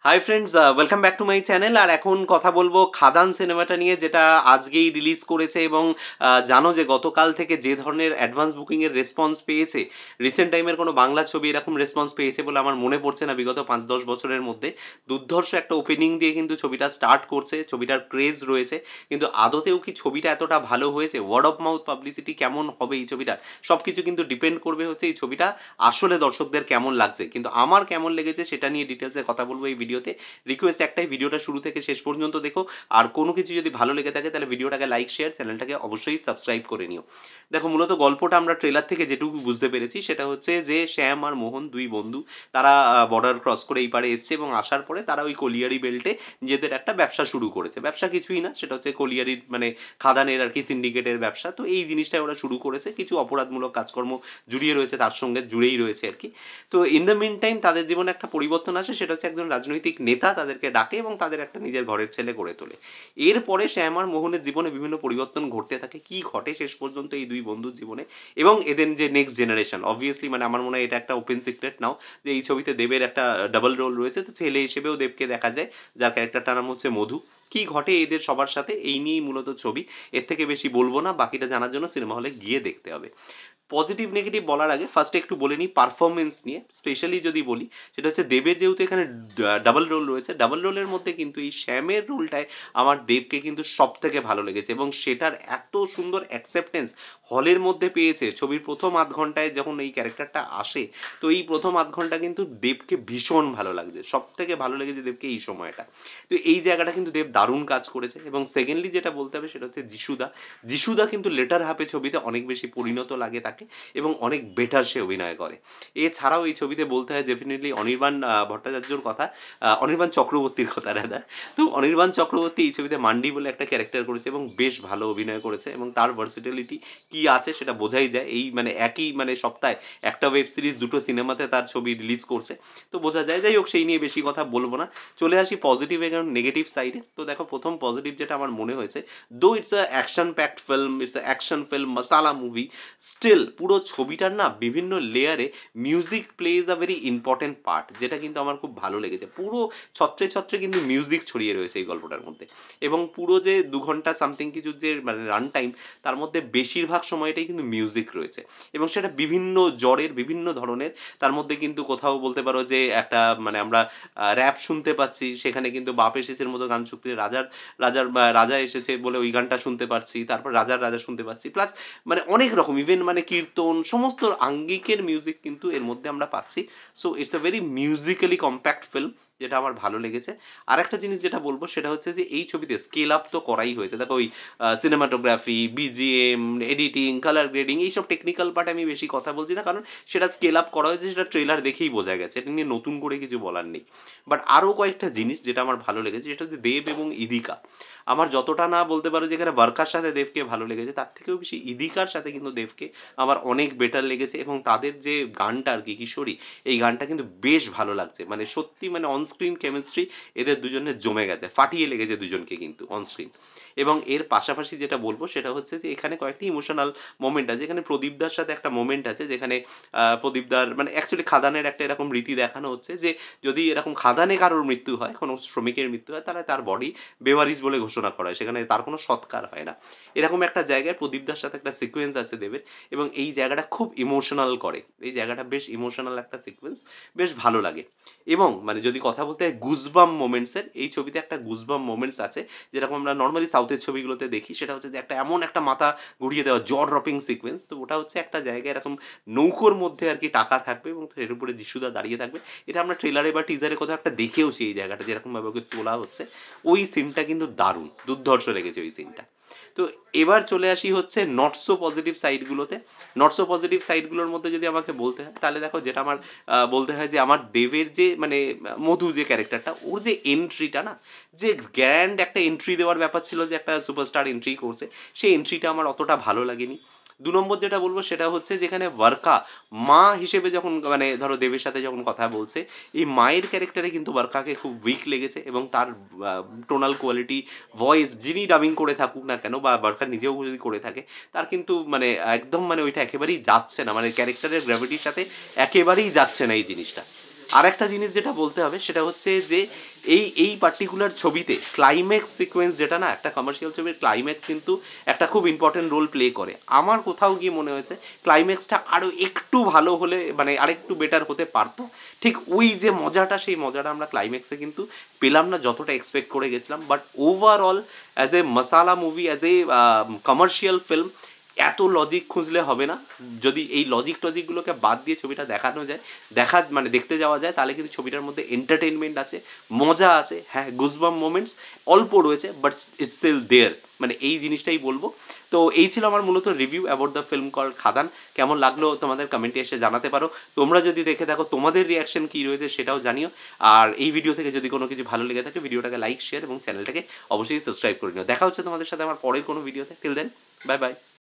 High friends, welcome back to my channel. আর এখন কথা বলবো খাদান সিনেমাটা নিয়ে, যেটা আজকেই রিলিজ করেছে। এবং জানো যে গতকাল থেকে যে ধরনের অ্যাডভান্স বুকিংয়ের রেসপন্স পেয়েছে, রিসেন্ট টাইমের কোনো বাংলা ছবি এরকম রেসপন্স পেয়েছে বলে আমার মনে পড়ছে না বিগত 5-10 বছরের মধ্যে। দুর্ধর্ষ একটা ওপেনিং দিয়ে কিন্তু ছবিটা স্টার্ট করছে, ছবিটার ক্রেজ রয়েছে, কিন্তু আদতেও কি ছবিটা এতটা ভালো হয়েছে? ওয়ার্ড অফ মাউথ পাবলিসিটি কেমন হবে এই ছবিটা, সব কিছু কিন্তু ডিপেন্ড করবে হচ্ছে এই ছবিটা আসলে দর্শকদের কেমন লাগছে। কিন্তু আমার কেমন লেগেছে সেটা নিয়ে ডিটেলসে কথা বলবো এই ভিডিওতে। রিকোয়েস্ট একটাই, ভিডিওটা শুরু থেকে শেষ পর্যন্ত দেখো। আর কোনো কিছু যদি ভালো লেগে থাকে তাহলে ভিডিওটাকে লাইক, শেয়ার, চ্যানেলটাকে অবশ্যই সাবস্ক্রাইব করে নিও। দেখো, মূলত গল্পটা আমরা ট্রেলার থেকে যেটুকু বুঝতে পেরেছি সেটা হচ্ছে যে শ্যাম আর মোহন দুই বন্ধু, তারা বর্ডার ক্রস করে এই পারে এসছে এবং আসার পরে তারা ওই কলিয়ারি বেল্টে নিজেদের একটা ব্যবসা শুরু করেছে। ব্যবসা কিছুই না, সেটা হচ্ছে কলিয়ারির মানে খাদানের আর কি সিন্ডিকেটের ব্যবসা। তো এই জিনিসটা ওরা শুরু করেছে, কিছু অপরাধমূলক কাজকর্ম জুড়িয়ে রয়েছে, তার সঙ্গে জুড়েই রয়েছে আর কি। তো ইন দ্য মিন টাইম তাদের জীবনে একটা পরিবর্তন আসে, সেটা হচ্ছে একজন রাজনৈতিক নেতা তাদেরকে ডাকে এবং তাদের একটা নিজের ঘরের ছেলে করে তোলে। এরপরে শ্যাম আর মোহনের জীবনে বিভিন্ন পরিবর্তন ঘটতে থাকে। কি ঘটে শেষ পর্যন্ত এই দুই বন্ধুর জীবনে এবং এদের যে নেক্সট জেনারেশন, অবভিয়াসলি মানে আমার মনে হয় এটা একটা ওপেন সিক্রেট নাও যে এই ছবিতে দেবের একটা ডাবল রোল রয়েছে। তো ছেলে হিসেবেও দেবকে দেখা যায়, যার ক্যারেক্টারটার নাম হচ্ছে মধু। কি ঘটে এদের সবার সাথে এই নিয়েই মূলত ছবি। এর থেকে বেশি বলবো না, বাকিটা জানার জন্য সিনেমা হলে গিয়ে দেখতে হবে। পজিটিভ নেগেটিভ বলার আগে ফার্স্টে একটু বলে নিই পারফরমেন্স নিয়ে। স্পেশালি যদি বলি, সেটা হচ্ছে দেবের যেহেতু এখানে ডাবল রোল রয়েছে, ডাবল রোলের মধ্যে কিন্তু এই শ্যামের রোলটায় আমার দেবকে কিন্তু সব থেকে ভালো লেগেছে এবং সেটার এত সুন্দর অ্যাকসেপ্টেন্স হলের মধ্যে পেয়েছে। ছবির প্রথম আধ ঘন্টায় যখন এই ক্যারেক্টারটা আসে, তো এই প্রথম আধ ঘন্টা কিন্তু দেবকে ভীষণ ভালো লাগছে, সব থেকে ভালো লেগেছে দেবকে এই সময়টা। তো এই জায়গাটা কিন্তু দেব দারুণ কাজ করেছে। এবং সেকেন্ডলি যেটা বলতে হবে সেটা হচ্ছে যিশুদা। যিশুদা কিন্তু লেটার হাফে ছবিতে অনেক বেশি পরিণত লাগে তাকে এবং অনেক বেটার সে অভিনয় করে। এছাড়াও এই ছবিতে বলতে হয় ডেফিনেটলি অনির্বাণ ভট্টাচার্যর কথা, অনির্বাণ চক্রবর্তীর কথা রাদা। তো অনির্বাণ চক্রবর্তী এই ছবিতে মান্ডি বলে একটা ক্যারেক্টার করেছে এবং বেশ ভালো অভিনয় করেছে এবং তার ভার্সিটিলিটি কি আছে সেটা বোঝাই যায়। এই মানে একই মানে সপ্তাহে একটা ওয়েব সিরিজ, দুটো সিনেমাতে তার ছবি রিলিজ করছে, তো বোঝা যায়। যাই হোক, সেই নিয়ে বেশি কথা বলবো না, চলে আসি পজিটিভ এবং নেগেটিভ সাইডে। তো দেখো, প্রথম পজিটিভ যেটা আমার মনে হয়েছে, though it's a action packed film, it's a action film, masala movie, still পুরো ছবিটার না বিভিন্ন লেয়ারে music plays a very important part, যেটা কিন্তু আমার খুব ভালো লেগেছে। পুরো ছত্রে ছত্রে কিন্তু মিউজিক ছড়িয়ে রয়েছে এই গল্পটার মধ্যে। এবং পুরো যে 2 ঘন্টা সামথিং কিছু যে মানে রান টাইম, তার মধ্যে বেশিরভাগ সময়টাই কিন্তু মিউজিক রয়েছে এবং সেটা বিভিন্ন জ্বরের, বিভিন্ন ধরনের। তার মধ্যে কিন্তু কোথাও বলতে পারো যে একটা মানে আমরা র‍্যাপ শুনতে পাচ্ছি, সেখানে কিন্তু বাপ এসেছের মতো গান শুনতে, রাজা এসেছে বলে ওই গানটা শুনতে পাচ্ছি, তারপর রাজা শুনতে পাচ্ছি, প্লাস মানে অনেক রকম ইভেন মানে কীর্তন, সমস্ত আঙ্গিকের মিউজিক কিন্তু এর মধ্যে আমরা পাচ্ছি। So it's a very musically compact film, যেটা আমার ভালো লেগেছে। আরেকটা জিনিস যেটা বলবো সেটা হচ্ছে যে এই ছবিতে স্কেল আপ তো করাই হয়েছে। দেখো, ওই cinematography, BGM, editing, colour grading, এইসব টেকনিক্যাল পার্টে আমি বেশি কথা বলছি না, কারণ সেটা স্কেল আপ করা হয়েছে, সেটা ট্রেলার দেখেই বোঝা গেছে। এটা নিয়ে নতুন করে কিছু বলার নেই। বাট আরও কয়েকটা জিনিস যেটা আমার ভালো লেগেছে, সেটা হচ্ছে দেব এবং ইদিকা। আমার যতটা না বলতে পারো যে এখানে বরকার সাথে দেবকে ভালো লেগেছে, তার থেকেও বেশি ইদিকার সাথে কিন্তু দেবকে আমার অনেক বেটার লেগেছে। এবং তাদের যে গানটা আর কি, কিশোরী, এই গানটা কিন্তু বেশ ভালো লাগছে। মানে সত্যি মানে অনস্ক্রিন কেমিস্ট্রি এদের দুজনের জমে গেছে, ফাটিয়ে লেগেছে দুজনকে কিন্তু অনস্ক্রিন। এবং এর পাশাপাশি যেটা বলবো সেটা হচ্ছে যে এখানে কয়েকটি ইমোশনাল মোমেন্ট আছে। এখানে প্রদীপদার সাথে একটা মোমেন্ট আছে, যেখানে প্রদীপদার মানে অ্যাকচুয়ালি খাদানের একটা এরকম রীতি দেখানো হচ্ছে যে যদি এরকম খাদানে কারোর মৃত্যু হয়, কোনো শ্রমিকের মৃত্যু হয়, তাহলে তার বডি বেওয়ারিশ বলে ঘোষণা করা হয়, সেখানে তার কোনো সৎকার হয় না। এরকম একটা জায়গায় প্রদীপদার সাথে একটা সিকোয়েন্স আছে দেবের, এবং এই জায়গাটা খুব ইমোশনাল করে। এই জায়গাটা বেশ ইমোশনাল একটা সিকোয়েন্স, বেশ ভালো লাগে। এবং মানে যদি কথা বলতে হয় গুজবাম মোমেন্টসের, এই ছবিতে একটা গুজবাম মোমেন্টস আছে, যেরকম আমরা নর্মালি সাউথের ছবিগুলোতে দেখি। সেটা হচ্ছে যে একটা এমন একটা মাথা ঘুরিয়ে দেওয়া জ ড্রপিং সিকোয়েন্স। তো ওটা হচ্ছে একটা জায়গায় এরকম নৌকোর মধ্যে আর কি টাকা থাকবে এবং এর উপরে যিশুদা দাঁড়িয়ে থাকবে। এটা আমরা ট্রেলারে বা টিজারে কোথাও একটা দেখেওছি, এই জায়গাটা যেরকমভাবে ওকে তোলা হচ্ছে। ওই সিনটা কিন্তু দারুণ, দুর্ধর্ষ লেগেছে ওই সিনটা। তো এবার চলে আসি হচ্ছে নট সো পজিটিভ সাইডগুলোতে। নট সো পজিটিভ সাইডগুলোর মধ্যে যদি আমাকে বলতে হয়, তাহলে দেখো, যেটা আমার বলতে হয় যে আমার দেবের যে মানে মধু যে ক্যারেক্টারটা, ওর যে এন্ট্রিটা না, যে গ্র্যান্ড একটা এন্ট্রি দেওয়ার ব্যাপার ছিল, যে একটা সুপারস্টার এন্ট্রি করছে, সেই এন্ট্রিটা আমার অতটা ভালো লাগেনি। ২ নম্বর যেটা বলবো সেটা হচ্ছে যেখানে বরকা মা হিসেবে যখন মানে ধরো দেবের সাথে যখন কথা বলছে, এই মায়ের ক্যারেক্টারে কিন্তু বরকাকে খুব উইক লেগেছে। এবং তার টোনাল কোয়ালিটি, ভয়েস, যিনি ডাবিং করে থাকুক না কেন বা বরকা নিজেও যদি করে থাকে, তার কিন্তু মানে একদম মানে ওইটা একেবারেই যাচ্ছে না, মানে ক্যারেক্টারের গ্র্যাভিটির সাথে একেবারেই যাচ্ছে না এই জিনিসটা। আর একটা জিনিস যেটা বলতে হবে সেটা হচ্ছে যে এই পার্টিকুলার ছবিতে ক্লাইম্যাক্স সিকোয়েন্স যেটা না, একটা কমার্শিয়াল ছবির ক্লাইম্যাক্স কিন্তু একটা খুব ইম্পর্টেন্ট রোল প্লে করে। আমার কোথাও গিয়ে মনে হয়েছে ক্লাইম্যাক্সটা আরও একটু ভালো হলে, মানে আরেকটু বেটার হতে পারতো। ঠিক ওই যে মজাটা, সেই মজাটা আমরা ক্লাইম্যাক্সে কিন্তু পেলাম না যতটা এক্সপেক্ট করে গেছিলাম। But overall as a masala movie, as a commercial film, এত লজিক খুঁজলে হবে না। যদি এই লজিক টজিকগুলোকে বাদ দিয়ে ছবিটা দেখানো যায়, মানে দেখতে যাওয়া যায়, তাহলে কিন্তু ছবিটার মধ্যে এন্টারটেনমেন্ট আছে, মজা আছে, হ্যাঁ গুজবাম মোমেন্টস অল্প রয়েছে, বাট ইটস স্টিল দেয়ার, মানে এই জিনিসটাই বলবো। তো এই ছিল আমার মূলত review about the film called Khadaan. কেমন লাগলো তোমাদের কমেন্টে এসে জানাতে পারো। তোমরা যদি দেখে থাকো তোমাদের রিয়াকশন কী রয়েছে সেটাও জানিও। আর এই ভিডিও থেকে যদি কোনো কিছু ভালো লেগে থাকে, ভিডিওটাকে লাইক, শেয়ার এবং চ্যানেলটাকে অবশ্যই সাবস্ক্রাইব করে নিও। দেখা হচ্ছে তোমাদের সাথে আমার পরের কোনো ভিডিওতে। Till then, bye by.